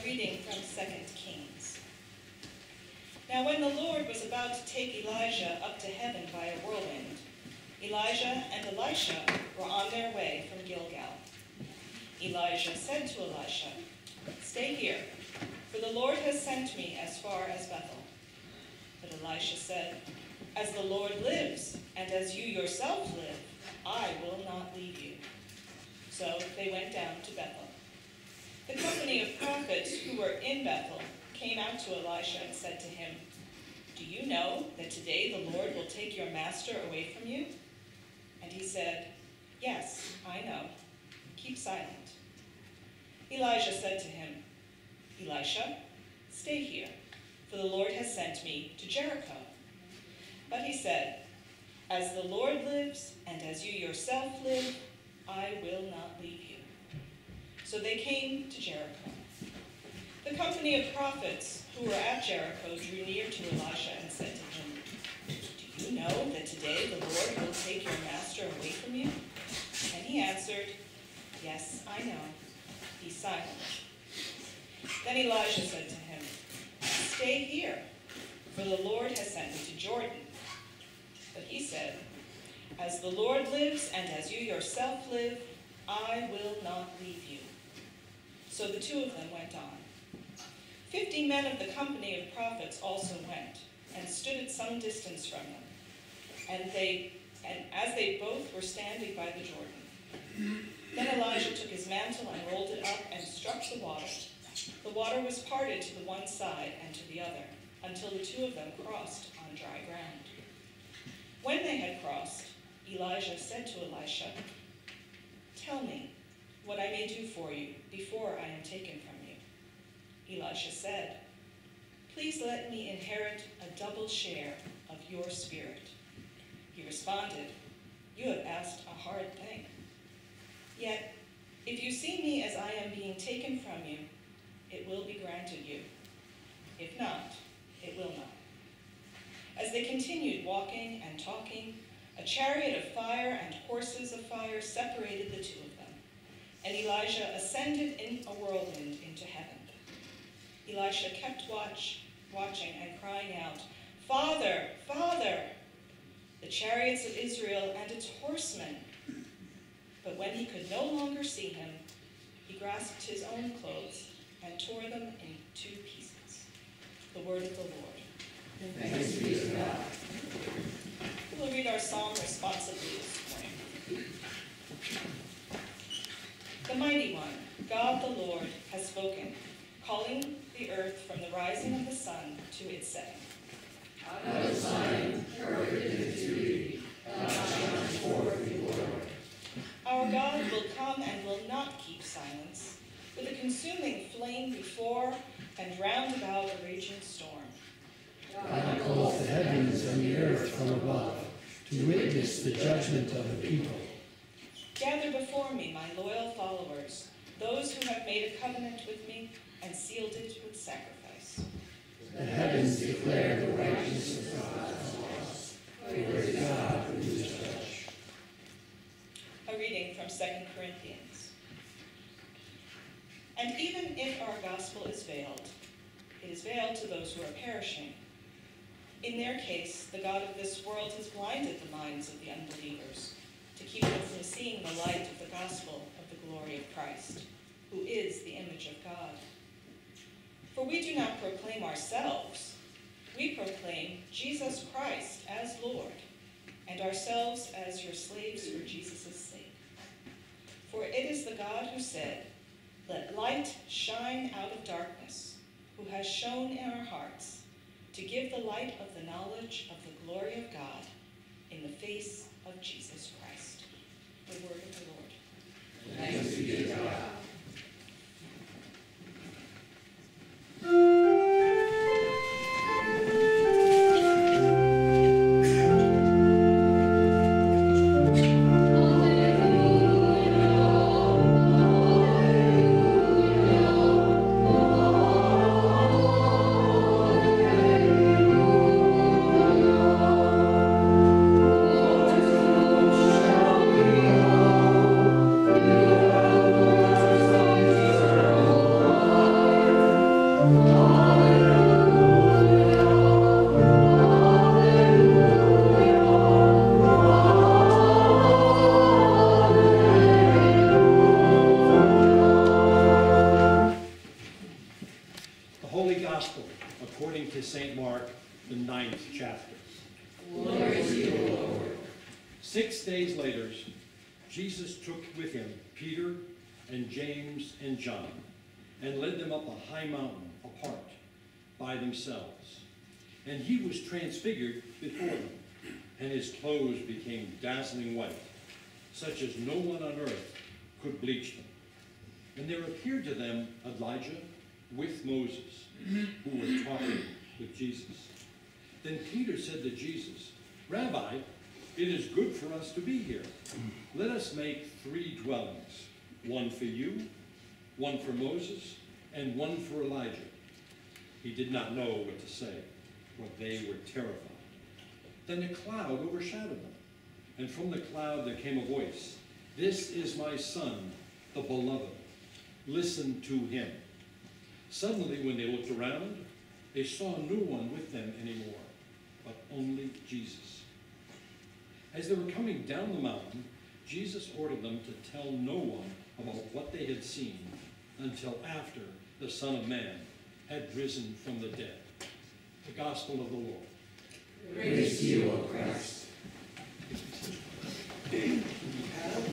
reading from 2 Kings. Now when the Lord was about to take Elijah up to heaven by a whirlwind, Elijah and Elisha were on their way from Gilgal. Elijah said to Elisha, "Stay here, for the Lord has sent me as far as Bethel." But Elisha said, "As the Lord lives, and as you yourself live, I will not leave you." So they went down to Bethel. The company of prophets who were in Bethel came out to Elisha and said to him, "Do you know that today the Lord will take your master away from you?" And he said, "Yes, I know. Keep silent." Elijah said to him, "Elisha, stay here, for the Lord has sent me to Jericho." But he said, "As the Lord lives, and as you yourself live, I will not leave you." So they came to Jericho. The company of prophets who were at Jericho drew near to Elisha and said to him, "Do you know that today the Lord will take your master away from you?" And he answered, "Yes, I know. Be silent." Then Elijah said to him, "Stay here, for the Lord has sent me to Jordan." But he said, "As the Lord lives, and as you yourself live, I will not leave you." So the two of them went on. 50 men of the company of prophets also went, and stood at some distance from them. And as they both were standing by the Jordan, then Elijah took his mantle and rolled it up and struck the water. The water was parted to the one side and to the other, until the two of them crossed on dry ground. When they had crossed, Elijah said to Elisha, "Tell me what I may do for you before I am taken from you." Elisha said, "Please let me inherit a double share of your spirit." He responded, "You have asked a hard thing. Yet, if you see me as I am being taken from you, it will be granted you. If not, it will not." As they continued walking and talking, a chariot of fire and horses of fire separated the two of them, and Elijah ascended in a whirlwind into heaven. Elisha kept watching and crying out, "Father, Father, the chariots of Israel and its horsemen." But when he could no longer see him, he grasped his own clothes and tore them in two pieces. The word of the Lord. Thanks be to God. We'll read our psalm responsibly this morning. The Mighty One, God the Lord, has spoken, calling the earth from the rising of the sun to its setting. Out of Zion, perfect in its beauty, God shines forth in glory. Our God will come and will not keep silence, with a consuming flame before and round about a raging storm. God calls the heavens and the earth from above to witness the judgment of the people. Gather before me, my loyal followers, those who have made a covenant with me and sealed it with sacrifice. The heavens declare the righteousness of God's laws. Praise God who is judge. A reading from 2 Corinthians. And even if our gospel is veiled, it is veiled to those who are perishing. In their case, the God of this world has blinded the minds of the unbelievers to keep them from seeing the light of the gospel of the glory of Christ, who is the image of God. For we do not proclaim ourselves. We proclaim Jesus Christ as Lord, and ourselves as your slaves for Jesus' sake. For it is the God who said, "Let light shine out of darkness," who has shone in our hearts to give the light of the knowledge of the glory of God in the face of Jesus Christ. The word of the Lord. Thanks be to God. Thank Gospel according to St. Mark, the 9th chapter. Glory to you, Lord. 6 days later, Jesus took with him Peter and James and John and led them up a high mountain apart by themselves. And he was transfigured before them, and his clothes became dazzling white, such as no one on earth could bleach them. And there appeared to them Elijah with Moses, who were talking with Jesus. Then Peter said to Jesus, Rabbi, it is good for us to be here. Let us make 3 dwellings, one for you, one for Moses, and one for Elijah. He did not know what to say, for they were terrified. Then a cloud overshadowed them, and from the cloud there came a voice, This is my son, the beloved. Listen to him. Suddenly, when they looked around, they saw no one with them anymore, but only Jesus. As they were coming down the mountain, Jesus ordered them to tell no one about what they had seen until after the Son of Man had risen from the dead. The Gospel of the Lord. Praise to you, O Christ.